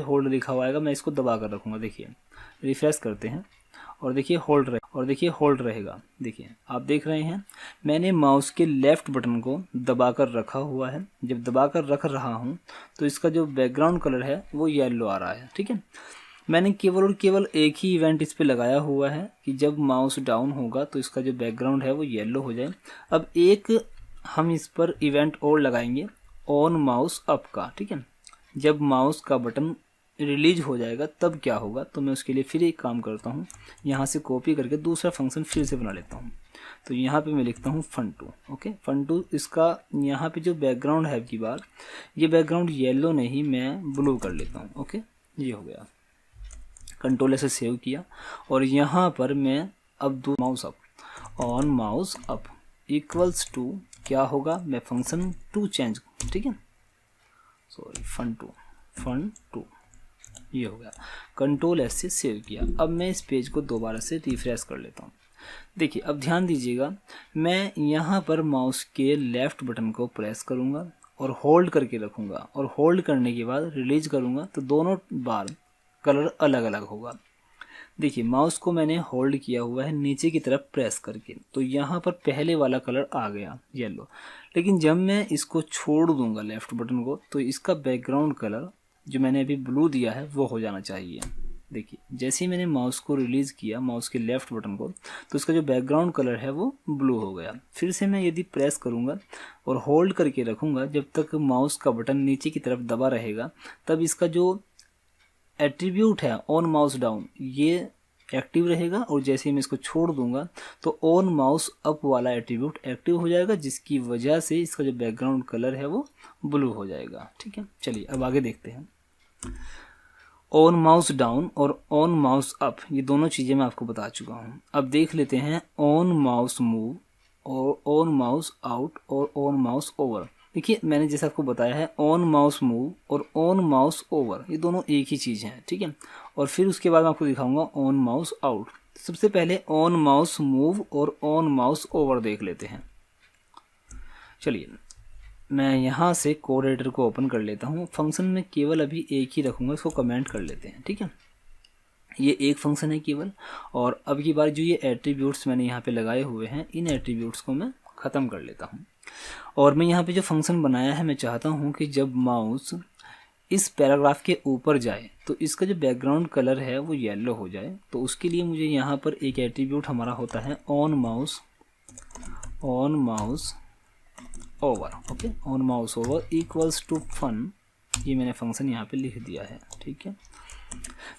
Hold लिखा हुआ आएगा, मैं इसको दबा कर रखूँगा। देखिए रिफ्रेश करते हैं और देखिए होल्ड रहेगा। देखिए आप देख रहे हैं मैंने माउस के लेफ़्ट बटन को दबा कर रखा हुआ है। जब दबा कर रख रहा हूँ तो इसका जो बैकग्राउंड कलर है वो येलो आ रहा है। ठीक है, मैंने केवल और केवल एक ही इवेंट इस पे लगाया हुआ है कि जब माउस डाउन होगा तो इसका जो बैकग्राउंड है वो येलो हो जाए। अब एक हम इस पर इवेंट और लगाएंगे ऑन माउस अप का। ठीक है, जब माउस का बटन रिलीज हो जाएगा तब क्या होगा, तो मैं उसके लिए फिर एक काम करता हूँ, यहाँ से कॉपी करके दूसरा फंक्शन फिर से बना लेता हूँ। तो यहाँ पे मैं लिखता हूँ fun2। ओके, fun2 इसका यहाँ पे जो बैकग्राउंड है की बार ये बैकग्राउंड येलो नहीं मैं ब्लू कर लेता हूँ। ओके, ये हो गया। कंट्रोल से सेव किया और यहाँ पर मैं अब दो mouse up on mouse up equals to क्या होगा, मैं फंक्शन 2 चेंज। ठीक है, सॉरी fun2 ये हो गया। कंट्रोल एस से सेव किया। अब मैं इस पेज को दोबारा से रिफ्रेश कर लेता हूँ। देखिए अब ध्यान दीजिएगा, मैं यहाँ पर माउस के लेफ़्ट बटन को प्रेस करूँगा और होल्ड करके रखूँगा और होल्ड करने के बाद रिलीज करूँगा तो दोनों बार कलर अलग अलग होगा। देखिए माउस को मैंने होल्ड किया हुआ है नीचे की तरफ प्रेस करके, तो यहाँ पर पहले वाला कलर आ गया येलो। लेकिन जब मैं इसको छोड़ दूंगा लेफ़्ट बटन को तो इसका बैकग्राउंड कलर जो मैंने अभी ब्लू दिया है वो हो जाना चाहिए। देखिए जैसे ही मैंने माउस को रिलीज़ किया माउस के लेफ़्ट बटन को तो इसका जो बैकग्राउंड कलर है वो ब्लू हो गया। फिर से मैं यदि प्रेस करूँगा और होल्ड करके रखूँगा जब तक माउस का बटन नीचे की तरफ दबा रहेगा तब इसका जो एट्रीब्यूट है ऑन माउस डाउन ये एक्टिव रहेगा, और जैसे ही मैं इसको छोड़ दूंगा तो ऑन माउस अप वाला एट्रीब्यूट एक्टिव हो जाएगा, जिसकी वजह से इसका जो बैकग्राउंड कलर है वो ब्लू हो जाएगा। ठीक है, चलिए अब आगे देखते हैं। ऑन माउस डाउन और ऑन माउस अप ये दोनों चीज़ें मैं आपको बता चुका हूँ। अब देख लेते हैं ऑन माउस मूव और ऑन माउस आउट और ऑन माउस ओवर। देखिए मैंने जैसे आपको बताया है ऑन माउस मूव और ऑन माउस ओवर ये दोनों एक ही चीज़ हैं। ठीक है, और फिर उसके बाद मैं आपको दिखाऊंगा ऑन माउस आउट। सबसे पहले ऑन माउस मूव और ऑन माउस ओवर देख लेते हैं। चलिए मैं यहाँ से कोड एडिटर को ओपन कर लेता हूँ। फंक्शन में केवल अभी एक ही रखूँगा, इसको कमेंट कर लेते हैं। ठीक है, ये एक फंक्शन है केवल, और अब की बार जो ये एट्रीब्यूट्स मैंने यहाँ पे लगाए हुए हैं इन एट्रीब्यूट्स को मैं ख़त्म कर लेता हूँ। और मैं यहाँ पे जो फंक्शन बनाया है मैं चाहता हूँ कि जब माउस इस पैराग्राफ के ऊपर जाए तो इसका जो बैकग्राउंड कलर है वो येलो हो जाए। तो उसके लिए मुझे यहाँ पर एक एट्रीब्यूट हमारा होता है on mouse over. Okay, on mouse over equals to fun, ये मैंने फंक्शन यहाँ पे लिख दिया है। ठीक है,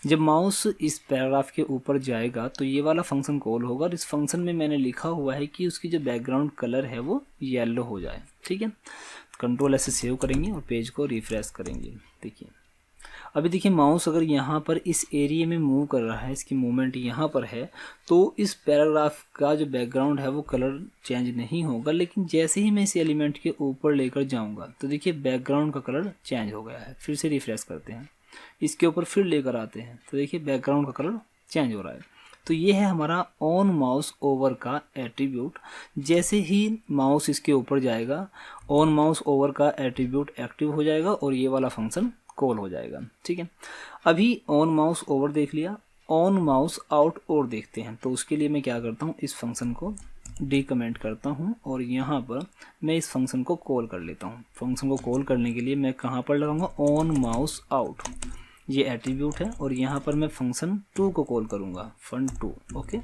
जब माउस इस पैराग्राफ के ऊपर जाएगा तो ये वाला फंक्शन कॉल होगा और इस फंक्शन में मैंने लिखा हुआ है कि उसकी जो बैकग्राउंड कलर है वो येलो हो जाए। ठीक है, कंट्रोल ऐसे सेव करेंगे और पेज को रिफ्रेश करेंगे। देखिए अभी देखिए माउस अगर यहाँ पर इस एरिया में मूव कर रहा है, इसकी मूवमेंट यहाँ पर है, तो इस पैराग्राफ का जो बैकग्राउंड है वो कलर चेंज नहीं होगा। लेकिन जैसे ही मैं इस एलिमेंट के ऊपर लेकर जाऊँगा तो देखिए बैकग्राउंड का कलर चेंज हो गया है। फिर से रिफ्रेश करते हैं, इसके ऊपर फिर लेकर आते हैं तो देखिए बैकग्राउंड का कलर चेंज हो रहा है। तो ये है हमारा ऑन माउस ओवर का एट्रीब्यूट। जैसे ही माउस इसके ऊपर जाएगा ऑन माउस ओवर का एट्रीब्यूट एक्टिव हो जाएगा और ये वाला फंक्शन कॉल हो जाएगा। ठीक है, अभी ऑन माउस ओवर देख लिया, ऑन माउस आउट और देखते हैं। तो उसके लिए मैं क्या करता हूँ, इस फंक्शन को डीकमेंट करता हूँ और यहाँ पर मैं इस फंक्शन को कॉल कर लेता हूँ। फंक्शन को कॉल करने के लिए मैं कहाँ पर लगाऊंगा, ऑन माउस आउट, ये एट्रीब्यूट है, और यहाँ पर मैं फंक्शन 2 को कॉल करूँगा, fun2। ओके,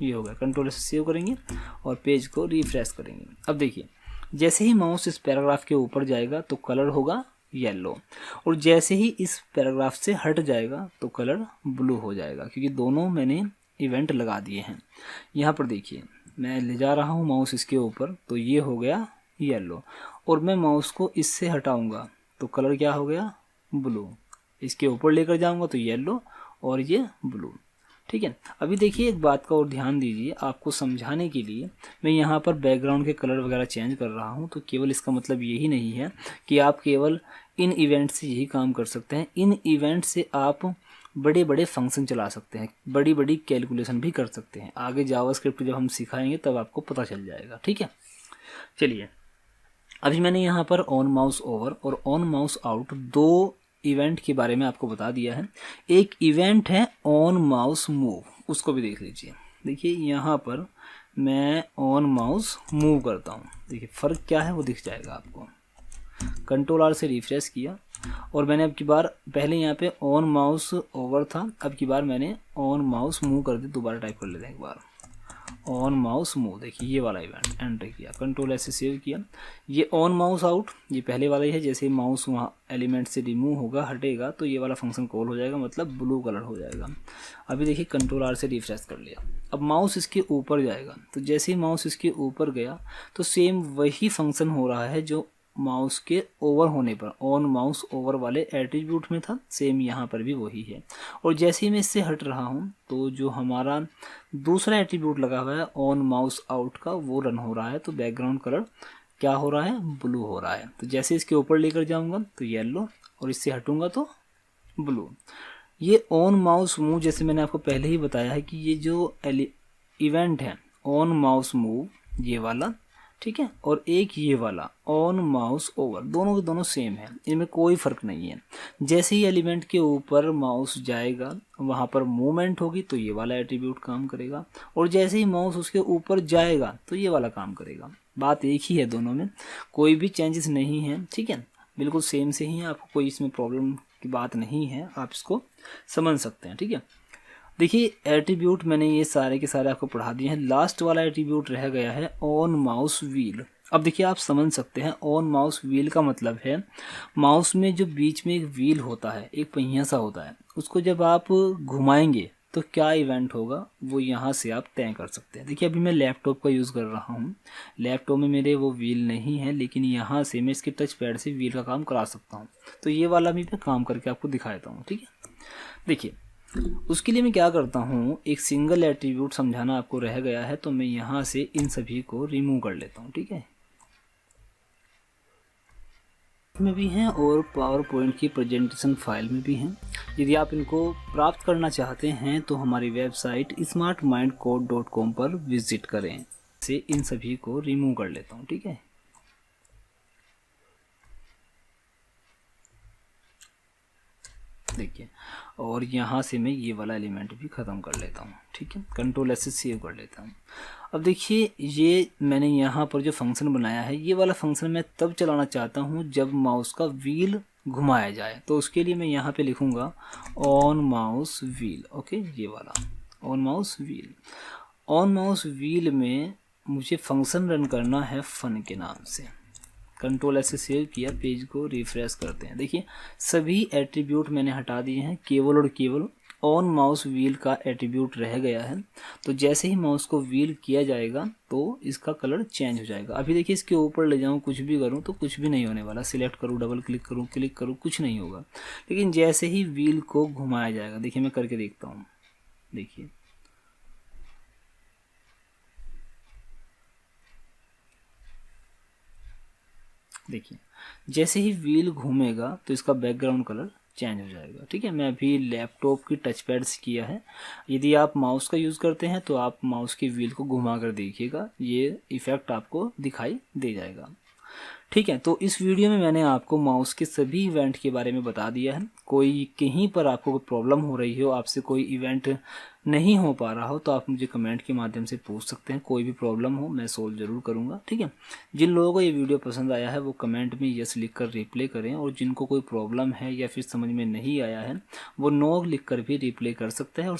ये हो गया। कंट्रोल से सेव करेंगे और पेज को रिफ्रेश करेंगे। अब देखिए जैसे ही माउस इस पैराग्राफ के ऊपर जाएगा तो कलर होगा येलो, और जैसे ही इस पैराग्राफ से हट जाएगा तो कलर ब्लू हो जाएगा, क्योंकि दोनों मैंने इवेंट लगा दिए हैं। यहाँ पर देखिए मैं ले जा रहा हूँ माउस इसके ऊपर तो ये हो गया येलो, और मैं माउस को इससे हटाऊंगा तो कलर क्या हो गया, ब्लू। इसके ऊपर लेकर जाऊंगा तो येलो और ये ब्लू। ठीक है, अभी देखिए एक बात का और ध्यान दीजिए, आपको समझाने के लिए मैं यहाँ पर बैकग्राउंड के कलर वगैरह चेंज कर रहा हूँ। तो केवल इसका मतलब यही नहीं है कि आप केवल इन इवेंट से यही काम कर सकते हैं। इन इवेंट से आप बड़े बड़े फंक्शन चला सकते हैं, बड़ी बड़ी कैलकुलेशन भी कर सकते हैं। आगे जावास्क्रिप्ट जब हम सिखाएंगे तब आपको पता चल जाएगा। ठीक है, चलिए अभी मैंने यहाँ पर ऑन माउस ओवर और ऑन माउस आउट दो इवेंट के बारे में आपको बता दिया है। एक इवेंट है ऑन माउस मूव, उसको भी देख लीजिए। देखिए यहाँ पर मैं ऑन माउस मूव करता हूँ, देखिए फ़र्क क्या है वो दिख जाएगा आपको। कंट्रोल आर से रिफ्रेश किया और मैंने अब की बार, पहले यहाँ पे ऑन माउस ओवर था, अब की बार मैंने ऑन माउस मूव कर दी। दोबारा टाइप कर लेते हैं एक बार, ऑन माउस मूव। देखिए ये वाला इवेंट एंटर किया, कंट्रोल ऐसे सेव किया। ये ऑन माउस आउट, ये पहले वाला ही है। जैसे माउस वहाँ एलिमेंट से रिमूव होगा, हटेगा, तो ये वाला फंक्शन कॉल हो जाएगा, मतलब ब्लू कलर हो जाएगा। अभी देखिए कंट्रोल आर से रिफ्रेश कर लिया, अब माउस इसके ऊपर जाएगा, तो जैसे ही माउस इसके ऊपर गया तो सेम वही फंक्शन हो रहा है जो माउस के ओवर होने पर ऑन माउस ओवर वाले एट्रीब्यूट में था, सेम यहाँ पर भी वही है। और जैसे ही मैं इससे हट रहा हूँ तो जो हमारा दूसरा एट्रीब्यूट लगा हुआ है ऑन माउस आउट का, वो रन हो रहा है। तो बैकग्राउंड कलर क्या हो रहा है, ब्लू हो रहा है। तो जैसे इसके ऊपर लेकर जाऊँगा तो येलो, और इससे हटूँगा तो ब्लू। ये ऑन माउस मूव, जैसे मैंने आपको पहले ही बताया है कि ये जो इवेंट है ऑन माउस मूव, ये वाला, ठीक है, और एक ये वाला ऑन माउस ओवर, दोनों के दोनों सेम है, इनमें कोई फ़र्क नहीं है। जैसे ही एलिमेंट के ऊपर माउस जाएगा वहाँ पर मूवमेंट होगी तो ये वाला एट्रीब्यूट काम करेगा, और जैसे ही माउस उसके ऊपर जाएगा तो ये वाला काम करेगा। बात एक ही है, दोनों में कोई भी चेंजेस नहीं है, ठीक है, बिल्कुल सेम से ही है। आपको कोई इसमें प्रॉब्लम की बात नहीं है, आप इसको समझ सकते हैं, ठीक है। देखिए एट्रीब्यूट मैंने ये सारे के सारे आपको पढ़ा दिए हैं। लास्ट वाला एट्रीब्यूट रह गया है ऑन माउस व्हील। अब देखिए आप समझ सकते हैं, ऑन माउस व्हील का मतलब है माउस में जो बीच में एक व्हील होता है, एक पहिया सा होता है, उसको जब आप घुमाएंगे तो क्या इवेंट होगा वो यहाँ से आप तय कर सकते हैं। देखिए अभी मैं लैपटॉप का यूज़ कर रहा हूँ, लैपटॉप में मेरे वो व्हील नहीं है, लेकिन यहाँ से मैं इसके टच पैड से व्हील का काम करा सकता हूँ। तो ये वाला भी मैं काम करके आपको दिखा देता हूँ, ठीक है। देखिए उसके लिए मैं क्या करता हूँ, एक सिंगल एट्रीब्यूट समझाना आपको रह गया है, तो मैं यहाँ से इन सभी को रिमूव कर लेता हूँ, ठीक है। में भी हैं और पावर पॉइंट की प्रेजेंटेशन फाइल में भी हैं। यदि आप इनको प्राप्त करना चाहते हैं तो हमारी वेबसाइट smartmindcode.com पर विजिट करें। से इन सभी को रिमूव कर लेता हूँ, ठीक है। देखिए और यहाँ से मैं ये वाला एलिमेंट भी ख़त्म कर लेता हूँ, ठीक है। कंट्रोल ऐसे सेव कर लेता हूँ। अब देखिए ये मैंने यहाँ पर जो फंक्शन बनाया है, ये वाला फंक्शन मैं तब चलाना चाहता हूँ जब माउस का व्हील घुमाया जाए। तो उसके लिए मैं यहाँ पे लिखूँगा ऑन माउस व्हील, ओके, ये वाला on mouse wheel. On mouse wheel में मुझे फंक्शन रन करना है फन के नाम से। कंट्रोल ऐसे सेव किया, पेज को रिफ्रेश करते हैं। देखिए सभी एट्रीब्यूट मैंने हटा दिए हैं, केवल और केवल ऑन माउस व्हील का एट्रीब्यूट रह गया है। तो जैसे ही माउस को व्हील किया जाएगा तो इसका कलर चेंज हो जाएगा। अभी देखिए इसके ऊपर ले जाऊँ, कुछ भी करूँ तो कुछ भी नहीं होने वाला। सिलेक्ट करूँ, डबल क्लिक करूँ, कुछ नहीं होगा। लेकिन जैसे ही व्हील को घुमाया जाएगा, देखिए मैं करके देखता हूँ, देखिए देखिए जैसे ही व्हील घूमेगा तो इसका बैकग्राउंड कलर चेंज हो जाएगा, ठीक है। मैं अभी लैपटॉप की टच पैड से किया है। यदि आप माउस का यूज़ करते हैं तो आप माउस की व्हील को घुमा कर देखिएगा, ये इफ़ेक्ट आपको दिखाई दे जाएगा, ठीक है। तो इस वीडियो में मैंने आपको माउस के सभी इवेंट के बारे में बता दिया है। कोई कहीं पर आपको कोई प्रॉब्लम हो रही हो, आपसे कोई इवेंट नहीं हो पा रहा हो, तो आप मुझे कमेंट के माध्यम से पूछ सकते हैं। कोई भी प्रॉब्लम हो मैं सोल्व ज़रूर करूँगा, ठीक है। जिन लोगों को ये वीडियो पसंद आया है वो कमेंट में यस लिख कर रिप्ले करें, और जिनको कोई प्रॉब्लम है या फिर समझ में नहीं आया है वो नो लिख कर भी रिप्ले कर सकते हैं। और